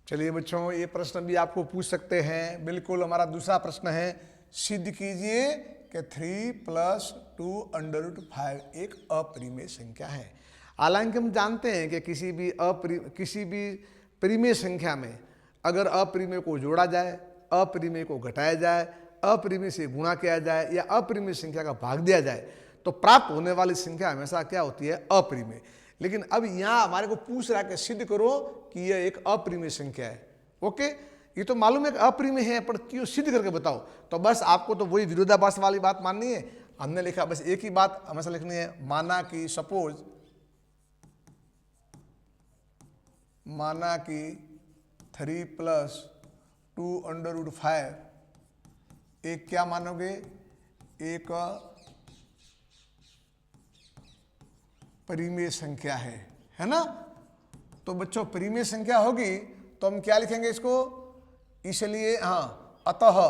चलिए बच्चों, ये प्रश्न भी आपको पूछ सकते हैं। बिल्कुल, हमारा दूसरा प्रश्न है, सिद्ध कीजिए कि 3+2√5 एक अपरिमेय संख्या है। हालांकि हम जानते हैं कि किसी भी परिमेय संख्या में अगर अपरिमेय को जोड़ा जाए, अपरिमेय को घटाया जाए, अपरिमेय से गुणा किया जाए या अपरिमेय संख्या का भाग दिया जाए तो प्राप्त होने वाली संख्या हमेशा क्या होती है? अपरिमेय। लेकिन अब यहाँ हमारे को पूछ रहा है कि सिद्ध करो कि यह एक अपरिमेय संख्या है। ओके, ये तो मालूम है कि अपरिमेय है, पर क्यों सिद्ध करके बताओ। तो बस आपको तो वही विरोधाभास वाली बात माननी है। हमने लिखा बस एक ही बात हमेशा लिखनी है, माना कि सपोज, माना कि 3+2√5 एक क्या मानोगे? एक परिमेय संख्या है ना। तो बच्चों परिमेय संख्या होगी तो हम क्या लिखेंगे इसको? इसलिए हाँ, अतः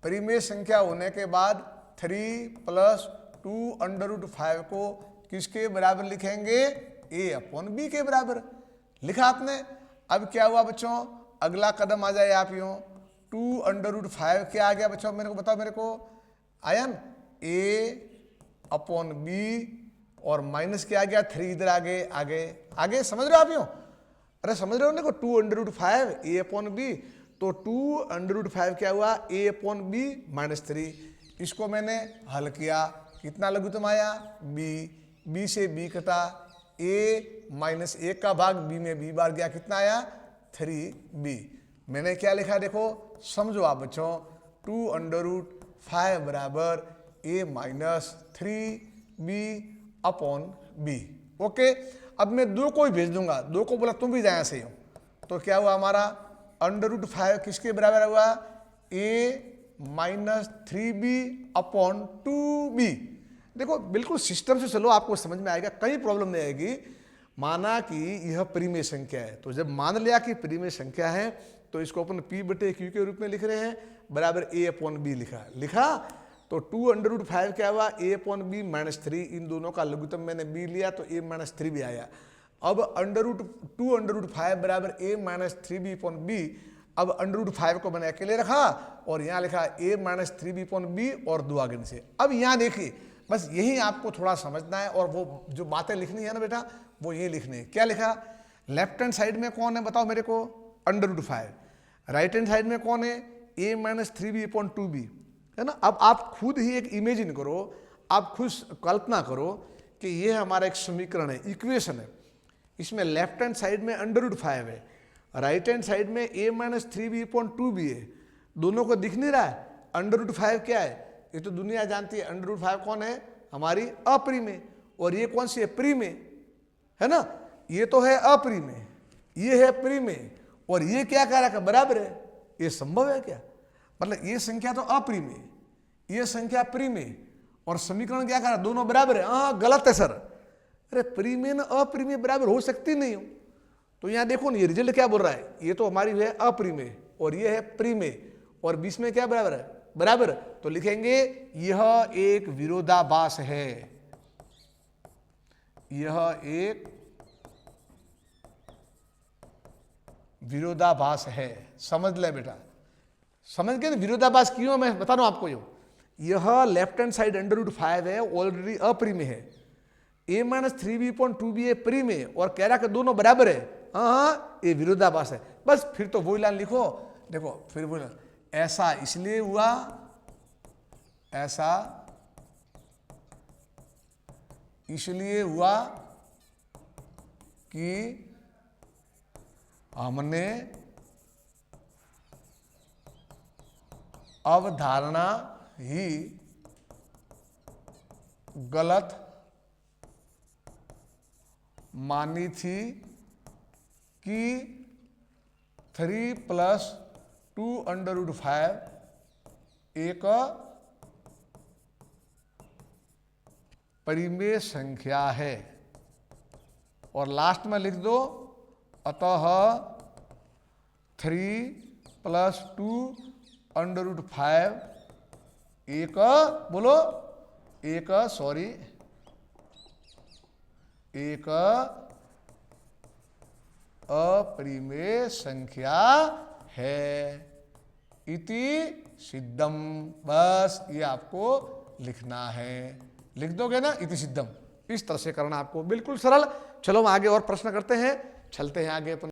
परिमेय संख्या होने के बाद 3+2√5 को किसके बराबर लिखेंगे? a/b के बराबर। लिखा आपने। अब क्या हुआ बच्चों? अगला कदम आ जाए आप यूं, 2√5 क्या आ गया बच्चों? मेरे को बताओ, मेरे को आया ना, a/b और माइनस क्या आ गया? 3 इधर आगे आगे आगे। समझ रहे हो आप यूं? अरे समझ रहे हो ना, को 2√5 a/b, तो 2√5 क्या हुआ? a/b -3। इसको मैंने हल किया, कितना लघुत्तम आया? b से b कटा, a -1 का भाग b में b बार गया, कितना आया? 3b। मैंने क्या लिखा देखो, समझो आप बच्चों, 2√5 बराबर a -3b/b। ओके, अब मैं 2 को ही भेज दूंगा, 2 को बोला तुम भी जाए ऐसे ही हो। तो क्या हुआ हमारा? √5 किसके बराबर हुआ? a -3b/2b। देखो बिल्कुल सिस्टम से चलो, आपको समझ में आएगा, कहीं प्रॉब्लम नहीं आएगी। माना कि यह परिमेय संख्या है, तो जब मान लिया कि परिमेय संख्या है तो इसको अपन p/q के रूप में लिख रहे हैं, बराबर a/b लिखा। तो 2√5 क्या हुआ? a/b -3, इन दोनों का लघुत्तम मैंने b लिया तो a -3 भी आया। अब 2√5 बराबर a -3b/b। अब √5 को मैंने अकेले रखा और यहाँ लिखा a -3b/b और 2 आगे से। अब यहाँ देखिए, बस यही आपको थोड़ा समझना है और वो जो बातें लिखनी है ना बेटा, वो ये लिखनी है। क्या लिखा? लेफ्ट हैंड साइड में कौन है बताओ मेरे को? √5। राइट हैंड साइड में कौन है? a -3b/2b, है ना। अब आप खुद ही एक इमेजिन करो, आप खुद कल्पना करो कि ये हमारा एक समीकरण है, इक्वेशन है। इसमें लेफ्ट हैंड साइड में √5 है, राइट हैंड साइड में a -3b/2b है। दोनों को दिख नहीं रहा है? √5 क्या है? ये तो दुनिया जानती है। √5 कौन है? हमारी अपरिमेय। और ये कौन सी है? परिमेय, है ना। ये तो है अपरिमेय, ये है परिमेय, और ये क्या कह रहा है? बराबर है। ये संभव है क्या? मतलब ये संख्या तो अपरिमेय, ये संख्या परिमेय, और समीकरण क्या कर रहा है? दोनों बराबर है। हाँ, गलत है सर। अरे परिमेय न अपरिमेय बराबर हो सकती नहीं हो। तो यहाँ देखो ना, ये रिजल्ट क्या बोल रहा है? ये तो हमारी है अपरिमेय और ये है परिमेय, और बीच में क्या बराबर है? बराबर। तो लिखेंगे यह एक विरोधाभास है, यह एक विरोधाभास है। समझ ले बेटा, समझ गए ना विरोधाभास क्यों? मैं बता रहा हूं आपको। यह लेफ्ट हैंड साइड √5 है, ऑलरेडी अपरिमेय है। a -3b/2b है परिमेय, और कह रहा कि दोनों बराबर है। हाँ, ये विरोधाभास है। बस फिर तो वही लाइन लिखो। देखो फिर वही लाइन, ऐसा इसलिए हुआ, ऐसा इसलिए हुआ कि हमने अवधारणा ही गलत मानी थी कि 3+2√5 एक परिमेय संख्या है। और लास्ट में लिख दो, अतः 3+2√5 एक, बोलो एक, सॉरी, एक अपरिमेय संख्या है। इति सिद्धम, बस ये आपको लिखना है। लिख दोगे ना इति सिद्धम, इस तरह से करना आपको, बिल्कुल सरल। चलो हम आगे और प्रश्न करते हैं, चलते हैं आगे अपन।